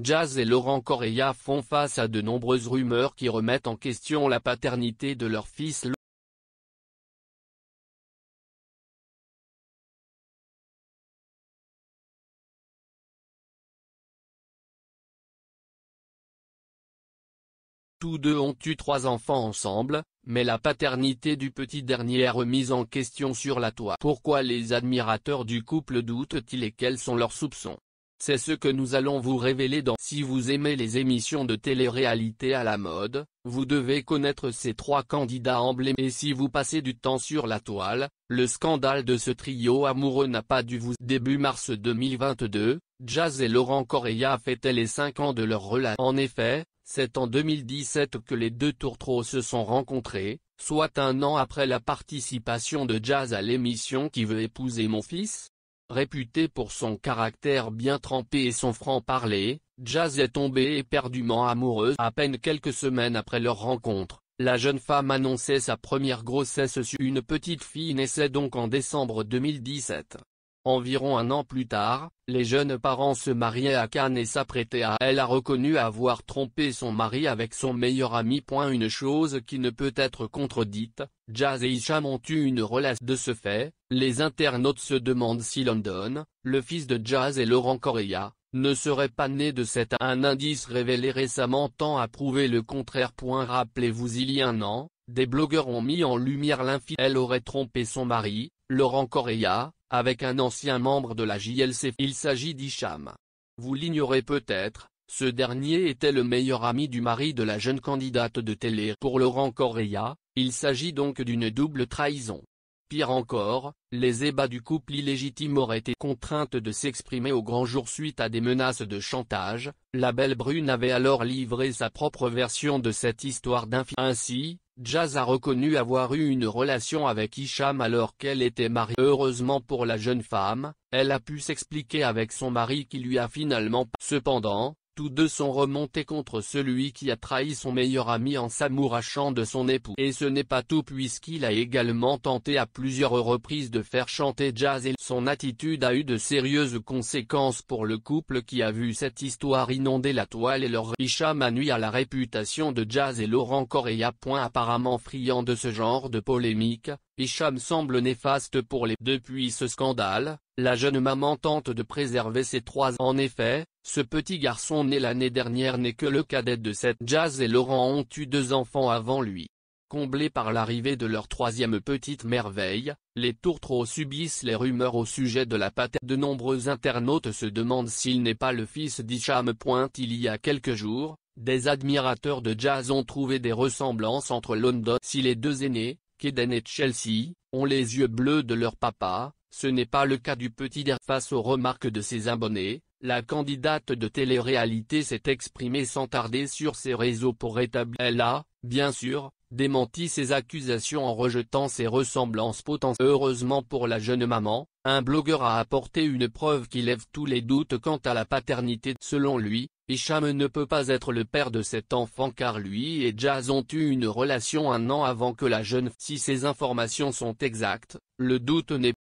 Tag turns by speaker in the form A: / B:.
A: Jazz et Laurent Correia font face à de nombreuses rumeurs qui remettent en question la paternité de leur fils. Tous deux ont eu 3 enfants ensemble, mais la paternité du petit dernier est remise en question sur la toile. Pourquoi les admirateurs du couple doutent-ils et quels sont leurs soupçons? C'est ce que nous allons vous révéler dans. Si vous aimez les émissions de télé-réalité à la mode, vous devez connaître ces 3 candidats emblématiques. Et si vous passez du temps sur la toile, le scandale de ce trio amoureux n'a pas dû vous. Début mars 2022, Jazz et Laurent Correia fêtaient les 5 ans de leur relation. En effet, c'est en 2017 que les deux tourtereaux se sont rencontrés, soit un an après la participation de Jazz à l'émission Qui veut épouser mon fils? Réputée pour son caractère bien trempé et son franc-parler, Jazz est tombée éperdument amoureuse. À peine quelques semaines après leur rencontre, la jeune femme annonçait sa première grossesse. Une petite fille naissait donc en décembre 2017. Environ un an plus tard, les jeunes parents se mariaient à Cannes et s'apprêtaient à. Elle a reconnu avoir trompé son mari avec son meilleur ami. Une chose qui ne peut être contredite, Jazz et Hicham ont eu une relation. De ce fait, les internautes se demandent si London, le fils de Jazz et Laurent Correia, ne serait pas né de cet. Un indice révélé récemment tend à prouver le contraire. Rappelez-vous, il y a un an, des blogueurs ont mis en lumière l'infidélité. Elle aurait trompé son mari, Laurent Correia, avec un ancien membre de la JLC. Il s'agit d'Hicham. Vous l'ignorez peut-être, ce dernier était le meilleur ami du mari de la jeune candidate de télé. Pour Laurent Correia, il s'agit donc d'une double trahison. Pire encore, les ébats du couple illégitime auraient été contraintes de s'exprimer au grand jour suite à des menaces de chantage. La belle brune avait alors livré sa propre version de cette histoire d'infidélité. Ainsi, Jazz a reconnu avoir eu une relation avec Hicham alors qu'elle était mariée. Heureusement pour la jeune femme, elle a pu s'expliquer avec son mari qui lui a finalement. Cependant, tous deux sont remontés contre celui qui a trahi son meilleur ami en s'amourachant de son époux. Et ce n'est pas tout puisqu'il a également tenté à plusieurs reprises de faire chanter Jazz et son attitude a eu de sérieuses conséquences pour le couple qui a vu cette histoire inonder la toile et leur. Hicham a nui à la réputation de Jazz et Laurent Correia. Apparemment friand de ce genre de polémique, Hicham semble néfaste pour les. Depuis ce scandale, la jeune maman tente de préserver ses 3 enfants. En effet, ce petit garçon né l'année dernière n'est que le cadet de cette. Jazz et Laurent ont eu 2 enfants avant lui. Comblés par l'arrivée de leur 3e petite merveille, les tourtereaux subissent les rumeurs au sujet de la paternité. De nombreux internautes se demandent s'il n'est pas le fils d'Hicham. Il y a quelques jours, des admirateurs de Jazz ont trouvé des ressemblances entre London. Si les 2 aînés, Kaden et Chelsea, ont les yeux bleus de leur papa, ce n'est pas le cas du petit dernier. Face aux remarques de ses abonnés, la candidate de télé-réalité s'est exprimée sans tarder sur ses réseaux pour rétablir. Elle a, bien sûr, démenti ces accusations en rejetant ces ressemblances potentielles. Heureusement pour la jeune maman, un blogueur a apporté une preuve qui lève tous les doutes quant à la paternité. Selon lui, Hicham ne peut pas être le père de cet enfant car lui et Jazz ont eu une relation un an avant que la jeune. Si ces informations sont exactes, le doute n'est